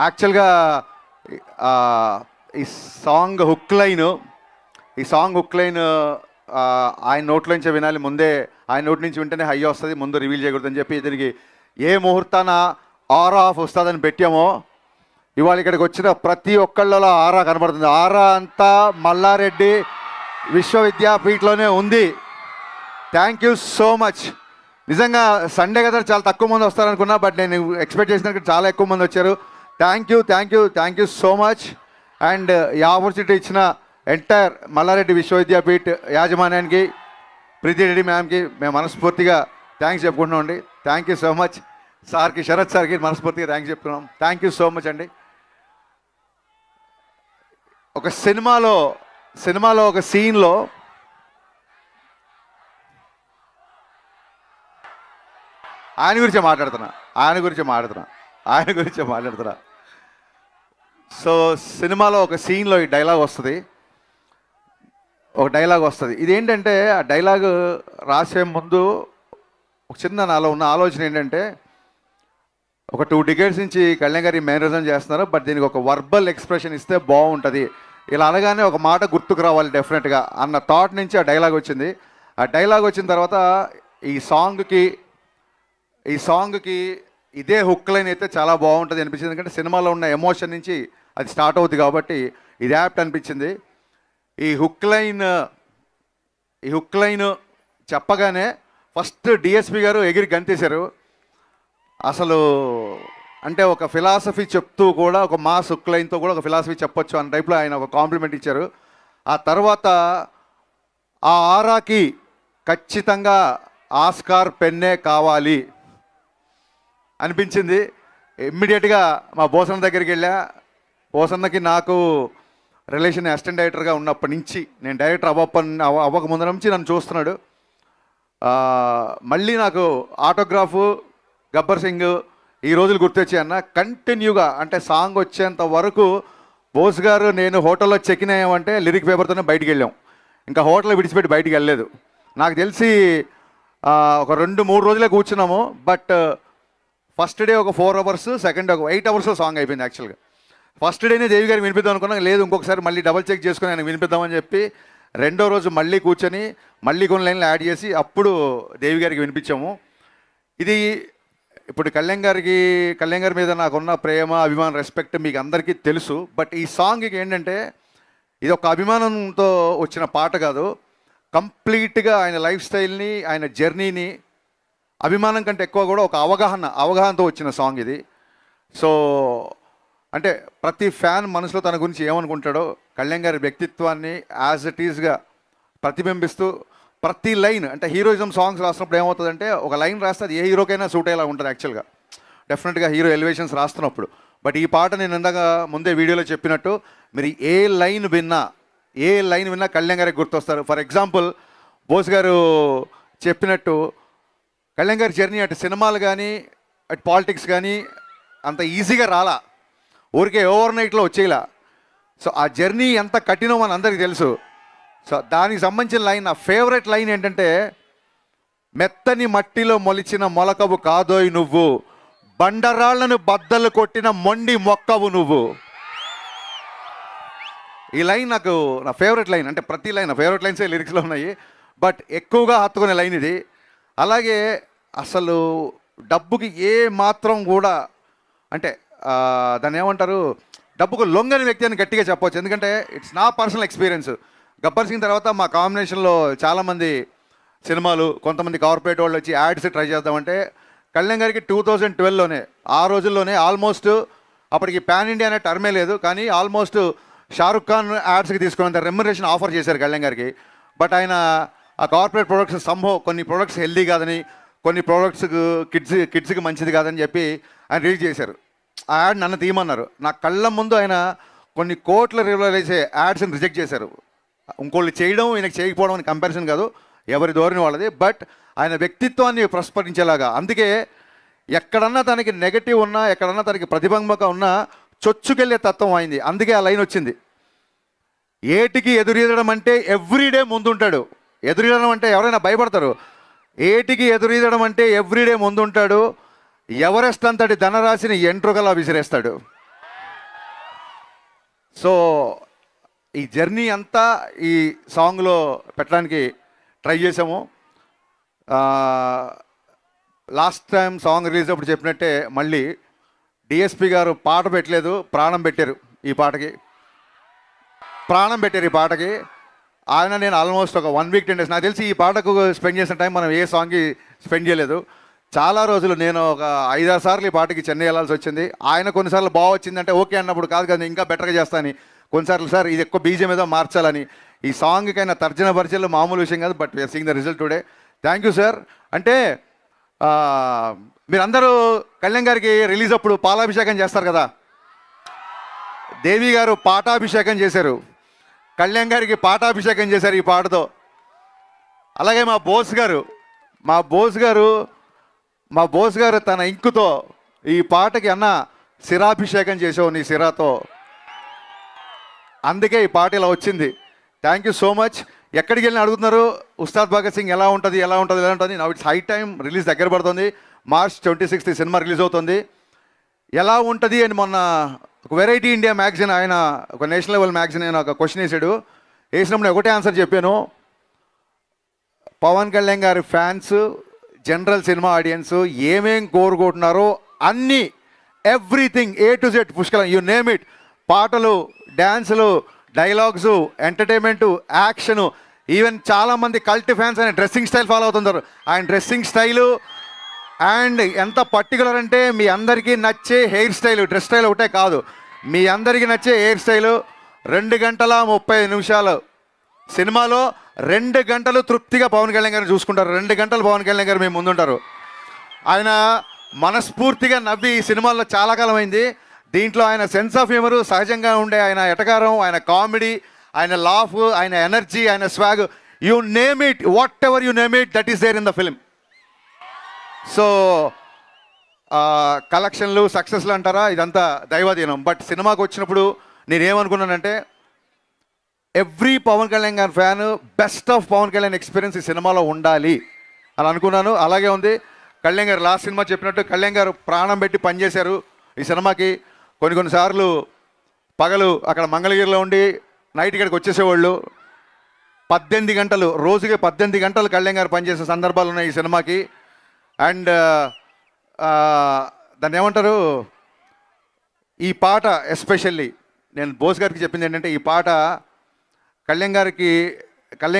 యాక్చువల్గా ఈ song hook line ఆయన నోట్లోంచి వినాలి, ముందే ఆయన నోటి నుంచి వింటేనే హై వస్తుంది, ముందు రివీల్ చేయకూడదని చెప్పి దీనికి ఏ ముహూర్తాన ఆరా ఆఫ్ వస్తుందని పెట్టామో ఇవాళ ఇక్కడికి వచ్చిన ప్రతి ఒక్కళ్ళలో ఆరా కనబడుతుంది. ఆరా అంతా మల్లారెడ్డి విశ్వవిద్యాపీఠలోనే ఉంది. Thank you so much. నిజంగా సండే కదా చాలా తక్కువ మంది వస్తారనుకున్నా, బట్ నేను ఎక్స్పెక్ట్ చేసినట్టు చాలా ఎక్కువ మంది వచ్చారు. Thank you so much. And ఈ ఆపర్చునిటీ ఇచ్చిన ఎంటైర్ మల్లారెడ్డి విశ్వవిద్యాపీఠ యాజమాన్యానికి, ప్రీతి రెడ్డి మ్యామ్కి మేము మనస్ఫూర్తిగా థ్యాంక్స్ చెప్పుకుంటున్నాం అండి. Thank you so much. సార్కి, శరత్ సార్కి మనస్ఫూర్తిగా థ్యాంక్స్ చెప్తున్నాం. థ్యాంక్ యూ సో మచ్ అండి. ఒక సినిమాలో ఒక సీన్లో ఆయన గురించి మాట్లాడుతున్నా. సో సినిమాలో ఒక సీన్లో ఈ డైలాగ్ వస్తుంది. ఇదేంటంటే ఆ డైలాగ్ రాసే ముందు ఒక చిన్న నాలో ఉన్న ఆలోచన ఏంటంటే, ఒక 2 decades నుంచి కళ్యాణ్ గారి మేనరిజం చేస్తున్నారు, బట్ దీనికి ఒక వర్బల్ ఎక్స్ప్రెషన్ ఇస్తే బాగుంటుంది, ఇలా అనగానే ఒక మాట గుర్తుకు రావాలి డెఫినెట్గా అన్న థాట్ నుంచి ఆ డైలాగ్ వచ్చింది. ఆ డైలాగ్ వచ్చిన తర్వాత ఈ సాంగ్కి ఇదే హుక్ లైన్ అయితే చాలా బాగుంటుంది అనిపించింది. ఎందుకంటే సినిమాలో ఉన్న ఎమోషన్ నుంచి అది స్టార్ట్ అవుతుంది కాబట్టి ఇది యాప్ట్ అనిపించింది. ఈ హుక్ లైన్ చెప్పగానే ఫస్ట్ డిఎస్పి గారు ఎగిరి గంతేశారు. అసలు అంటే ఒక ఫిలాసఫీ చెప్తూ కూడా, ఒక మాస్ హుక్ లైన్తో కూడా ఒక ఫిలాసఫీ చెప్పొచ్చు అన్న టైప్లో ఆయన ఒక కాంప్లిమెంట్ ఇచ్చారు. ఆ తర్వాత ఆ ఆరాకి ఖచ్చితంగా ఆస్కార్ పెన్నే కావాలి అనిపించింది. ఇమ్మీడియట్గా మా బోసన్న దగ్గరికి వెళ్ళా. బోసన్నకి నాకు రిలేషన్ అసిస్టెంట్ డైరెక్టర్గా ఉన్నప్పటి నుంచి, నేను డైరెక్టర్ అవ్వక ముందు నుంచి నన్ను చూస్తున్నాడు. మళ్ళీ నాకు ఆటోగ్రాఫు, గబ్బర్ సింగ్ ఈ రోజులు గుర్తొచ్చాయి అన్న. కంటిన్యూగా అంటే సాంగ్ వచ్చేంత వరకు బోస్ గారు నేను హోటల్లో చెక్ ఇన్ అయ్యామంటే లిరిక్ పేపర్తోనే బయటికి వెళ్ళాం. ఇంకా హోటల్ విడిచిపెట్టి బయటికి వెళ్ళలేదు. నాకు తెలిసి ఒక 2-3 రోజులే కూర్చున్నాము. బట్ ఫస్ట్ డే ఒక 4 hours, సెకండ్ డే ఒక 8 hours సాంగ్ అయిపోయింది. యాక్చువల్గా ఫస్ట్ డేనే దేవి గారికి వినిపిద్దాం అనుకున్నాం, లేదు ఇంకొకసారి మళ్ళీ డబల్ చెక్ చేసుకుని ఆయన వినిపిద్దామని చెప్పి రెండో రోజు మళ్ళీ కూర్చొని మళ్ళీ కొన్ని లైన్లు యాడ్ చేసి అప్పుడు దేవి గారికి వినిపించాము. ఇది ఇప్పుడు కళ్యాణ్ గారి మీద నాకున్న ప్రేమ, అభిమానం, రెస్పెక్ట్ మీకు అందరికీ తెలుసు. బట్ ఈ సాంగ్కి ఏంటంటే ఇది ఒక అభిమానంతో వచ్చిన పాట కాదు, కంప్లీట్గా ఆయన లైఫ్ స్టైల్ని, ఆయన జర్నీని, అభిమానం కంటే ఎక్కువ కూడా ఒక అవగాహనతో వచ్చిన సాంగ్ ఇది. సో అంటే ప్రతి ఫ్యాన్ మనసులో తన గురించి ఏమనుకుంటాడో కళ్యాణ్ గారి వ్యక్తిత్వాన్ని యాజ్ ఇట్ ఈజ్గా ప్రతిబింబిస్తూ ప్రతి లైన్, అంటే హీరోయిజం సాంగ్స్ రాస్తున్నప్పుడు ఏమవుతుందంటే ఒక లైన్ రాస్తే అది ఏ హీరోకైనా సూట్ అయ్యేలా ఉంటుంది యాక్చువల్గా, డెఫినెట్గా హీరో ఎలివేషన్స్ రాస్తున్నప్పుడు. బట్ ఈ పాట నేను ఇందాక ముందే వీడియోలో చెప్పినట్టు మీరు ఏ లైన్ విన్నా కళ్యాణ్ గారికి గుర్తొస్తారు. ఫర్ ఎగ్జాంపుల్ బోస్ గారు చెప్పినట్టు కళ్యాణ్ గారి జర్నీ అటు సినిమాలు కానీ అటు పాలిటిక్స్ కానీ అంత ఈజీగా రాలా, ఊరికే ఓవర్ నైట్లో వచ్చేలా. సో ఆ జర్నీ ఎంత కఠినం అని అందరికీ తెలుసు. సో దానికి సంబంధించిన లైన్, నా ఫేవరెట్ లైన్ ఏంటంటే, మెత్తని మట్టిలో మొలిచిన మొలకవు కాదోయ్ నువ్వు, బండరాళ్లను బద్దలు కొట్టిన మొండి మొక్కవు నువ్వు. ఈ లైన్ నాకు నా ఫేవరెట్ లైన్. అంటే ప్రతి లైన్ నా ఫేవరెట్ లైన్సే లిరిక్స్లో ఉన్నాయి, బట్ ఎక్కువగా హత్తుకునే లైన్ ఇది. అలాగే అసలు డబ్బుకి ఏ మాత్రం కూడా అంటే దాన్ని ఏమంటారు, డబ్బుకు లొంగని వ్యక్తి అని గట్టిగా చెప్పవచ్చు. ఎందుకంటే ఇట్స్ నా పర్సనల్ ఎక్స్పీరియన్స్. గబ్బర్ సింగ్ తర్వాత మా కాంబినేషన్లో చాలామంది సినిమాలు, కొంతమంది కార్పొరేట్ వాళ్ళు వచ్చి యాడ్స్ ట్రై చేద్దామంటే కళ్యాణ్ గారికి 2012లోనే, ఆ రోజుల్లోనే ఆల్మోస్ట్ అప్పటికి పాన్ ఇండియా అనే టర్మే లేదు, కానీ ఆల్మోస్ట్ షారుఖ్ ఖాన్ యాడ్స్కి తీసుకున్నంత రెమ్యునరేషన్ ఆఫర్ చేశారు కళ్యాణ్ గారికి. బట్ ఆయన ఆ కార్పొరేట్ ప్రొడక్ట్స్ కొన్ని ప్రొడక్ట్స్ హెల్దీ కాదని, కొన్ని ప్రొడక్ట్స్ కిడ్స్కి మంచిది కాదని చెప్పి ఆయన రిలీజ్ చేశారు. ఆ యాడ్ నన్ను తీయమన్నారు. నా కళ్ళ ముందు ఆయన కొన్ని కోట్ల రూపాయలు వేసే యాడ్స్ని రిజెక్ట్ చేశారు. ఇంకోళ్ళు చేయడం ఈయనకి చేయకపోవడం అని కంపారిజన్ కాదు, ఎవరి ధోరణి వాళ్ళది. బట్ ఆయన వ్యక్తిత్వాన్ని ప్రస్ఫుటించేలాగా, అందుకే ఎక్కడన్నా తనకి నెగటివ్ ఉన్నా, ఎక్కడన్నా తనకి ప్రతిబంధక ఉన్నా చొచ్చుకెళ్ళే తత్వం అయింది. అందుకే ఆ లైన్ వచ్చింది, ఏటికి ఎదురీదడం అంటే ఎవ్రీడే ముందుంటాడు. ఎదురీదడం అంటే ఎవరైనా భయపడతారు, ఏటికి ఎదురీదడం అంటే ఎవ్రీడే ముందుంటాడు, ఎవరెస్ట్ అంతటి ధనరాశిని ఎంట్రుకలా విసిరేస్తాడు. సో ఈ జర్నీ అంతా ఈ సాంగ్లో పెట్టడానికి ట్రై చేసాము. లాస్ట్ టైం సాంగ్ రిలీజ్ అప్పుడు చెప్పినట్టే మళ్ళీ డిఎస్పి గారు పాట పెట్టలేదు, ప్రాణం పెట్టారు ఈ పాటకి. ఆయన నేను ఆల్మోస్ట్ ఒక 1 వీక్ 10 days, నాకు తెలిసి ఈ పాటకు స్పెండ్ చేసిన టైం మనం ఏ సాంగ్కి స్పెండ్ చేయలేదు. చాలా రోజులు నేను ఒక 5-6 సార్లు ఈ పాటకి చెన్నై వెళ్ళాల్సి వచ్చింది. ఆయన కొన్నిసార్లు బాగా వచ్చిందంటే ఓకే అన్నప్పుడు కాదు కదా ఇంకా బెటర్గా చేస్తాను, కొన్నిసార్లు సార్ ఇది ఎక్కువ బీజం ఏదో మార్చాలని. ఈ సాంగ్కైనా తర్జన భర్జనలు మామూలు విషయం కాదు, but we're seeing the result today. Thank you sir. అంటే మీరందరూ కళ్యాణ్ గారికి రిలీజ్ అప్పుడు పాలాభిషేకం చేస్తారు కదా, దేవి గారు పాటాభిషేకం చేశారు, కళ్యాణ్ గారికి పాటాభిషేకం చేశారు ఈ పాటతో. అలాగే మా బోస్ గారు తన ఇంకుతో ఈ పాటకి అన్న శిరాభిషేకం చేసావు నీ శిరాతో, అందుకే ఈ పాట ఇలా వచ్చింది. Thank you so much. ఎక్కడికి వెళ్ళిన అడుగుతున్నారు ఉస్తాద్ భగత్ సింగ్ ఎలా ఉంటుంది. నా ఇట్స్ హై టైం, రిలీజ్ దగ్గర పడుతుంది. March 26 సినిమా రిలీజ్ అవుతుంది. ఎలా ఉంటుంది అని మొన్న ఒక వెరైటీ ఇండియా మ్యాగజైన్, ఆయన ఒక నేషనల్ లెవెల్ మ్యాగజైన్ ఆయన ఒక క్వశ్చన్ వేసినప్పుడు ఒకటే ఆన్సర్ చెప్పాను. పవన్ కళ్యాణ్ గారి ఫ్యాన్స్, జనరల్ సినిమా ఆడియన్స్ ఏమేం కోరుకుంటున్నారో అన్నీ, ఎవ్రీథింగ్ A to Z పుష్కలం, యూ నేమ్ ఇట్. పాటలు, డ్యాన్సులు, డైలాగ్స్, ఎంటర్టైన్మెంటు, యాక్షను, ఈవెన్ చాలామంది కల్ట్ ఫ్యాన్స్ ఆయన డ్రెస్సింగ్ స్టైల్ ఫాలో అవుతుంటారు. ఆయన డ్రెస్సింగ్ స్టైలు అండ్ ఎంత పర్టికులర్ అంటే మీ అందరికీ నచ్చే హెయిర్ స్టైలు, డ్రెస్ స్టైల్ ఒకటే కాదు, మీ అందరికీ నచ్చే హెయిర్ స్టైలు. 2 గంటల 30 నిమిషాలు సినిమాలో 2 గంటలు తృప్తిగా పవన్ కళ్యాణ్ గారిని చూసుకుంటారు. 2 గంటలు పవన్ కళ్యాణ్ గారు మేము ముందుంటారు. ఆయన మనస్ఫూర్తిగా నవ్వి ఈ సినిమాల్లో చాలా కాలం అయింది. దీంట్లో ఆయన సెన్స్ ఆఫ్ హ్యూమరు, సహజంగా ఉండే ఆయన ఎటకారం, ఆయన కామెడీ, ఆయన లాఫ్, ఆయన ఎనర్జీ, ఆయన swag, you name it, whatever you name it, that is there in the film. So కలెక్షన్లు, సక్సెస్లు అంటారా, ఇదంతా దైవాధీనం. బట్ సినిమాకి వచ్చినప్పుడు నేనేమనుకున్నానంటే ఎవ్రీ పవన్ కళ్యాణ్ గారి fan best of Pavan Kalyan experience ఈ సినిమాలో ఉండాలి అని అనుకున్నాను. అలాగే ఉంది. కళ్యాణ్ గారు లాస్ట్ సినిమా చెప్పినట్టు కళ్యాణ్ గారు ప్రాణం పెట్టి పనిచేశారు ఈ సినిమాకి. కొన్నిసార్లు పగలు అక్కడ మంగళగిరిలో ఉండి నైట్ ఇక్కడికి వచ్చేసేవాళ్ళు. 18 గంటలు, రోజుకి 18 గంటలు కళ్యాణ్ గారు పనిచేసే సందర్భాలు ఉన్నాయి ఈ సినిమాకి. అండ్ దాన్ని ఏమంటారు, ఈ పాట ఎస్పెషల్లీ నేను బోస్ గారికి చెప్పింది ఏంటంటే, ఈ పాట కళ్యాణ్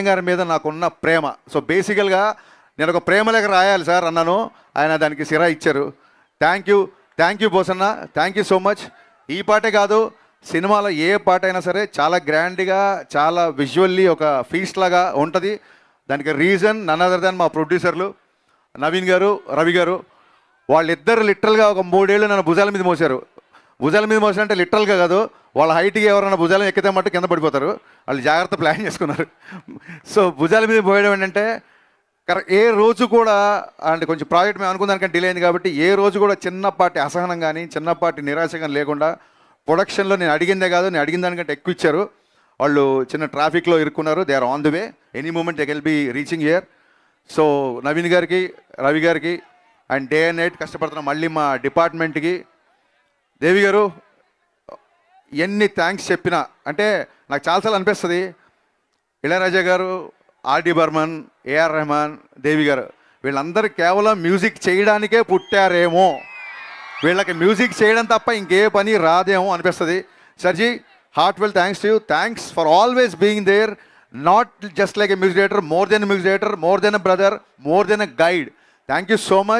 గారి మీద నాకున్న ప్రేమ. సో బేసికల్గా నేను ఒక ప్రేమ లేఖ రాయాలి సార్ అన్నాను, ఆయన దానికి సిరా ఇచ్చారు. థ్యాంక్ యూ బోస్ అన్న, థ్యాంక్ యూ సో మచ్. ఈ పాటే కాదు, సినిమాలో ఏ పాట అయినా సరే చాలా గ్రాండ్గా, చాలా విజువల్లీ ఒక ఫీస్ట్ లాగా ఉంటుంది. దానికి రీజన్ నన్ అదర్ దాన్ మా ప్రొడ్యూసర్లు నవీన్ గారు, రవి గారు. వాళ్ళిద్దరు లిటరల్గా ఒక 3 ఏళ్ళు నన్ను భుజాల మీద మోసారు. అంటే లిటరల్గా కాదు, వాళ్ళ హైట్కి ఎవరైనా భుజాలను ఎక్కితే మట్టు కింద పడిపోతారు. వాళ్ళు జాగ్రత్త ప్లాన్ చేసుకున్నారు. సో భుజాల మీద పోయడం ఏంటంటే ఏ రోజు కూడా, అంటే కొంచెం ప్రాజెక్ట్ మేము అనుకున్న దానికంటే డిలే అయింది కాబట్టి ఏ రోజు కూడా చిన్నపాటి అసహనం కానీ, చిన్నపాటి నిరాశ కానీ లేకుండా ప్రొడక్షన్లో నేను అడిగిందే కాదు, నేను అడిగిన దానికంటే ఎక్కువ ఇచ్చారు. వాళ్ళు చిన్న ట్రాఫిక్లో ఇరుక్కున్నారు. They are on the way, any moment they will be reaching here. So Naveen గారికి, రవి గారికి అండ్ డే అండ్ నైట్ కష్టపడుతున్న మళ్ళీ మా డిపార్ట్మెంట్కి, దేవి గారు ఎన్ని థ్యాంక్స్ చెప్పినా, అంటే నాకు చాలాసార్లు అనిపిస్తుంది ఇళయరాజా గారు, ఆర్డి బర్మన్, ఏఆర్ రెహమాన్, దేవి గారు వీళ్ళందరూ కేవలం మ్యూజిక్ చేయడానికే పుట్టారేమో, వీళ్ళకి మ్యూజిక్ చేయడం తప్ప ఇంకే పని రాదేమో అనిపిస్తుంది. సర్జీ, heartfelt thanks to you. Thanks for always being there, not just like a music director, more than a music director, more than a brother, more than a guide. Thank you so much.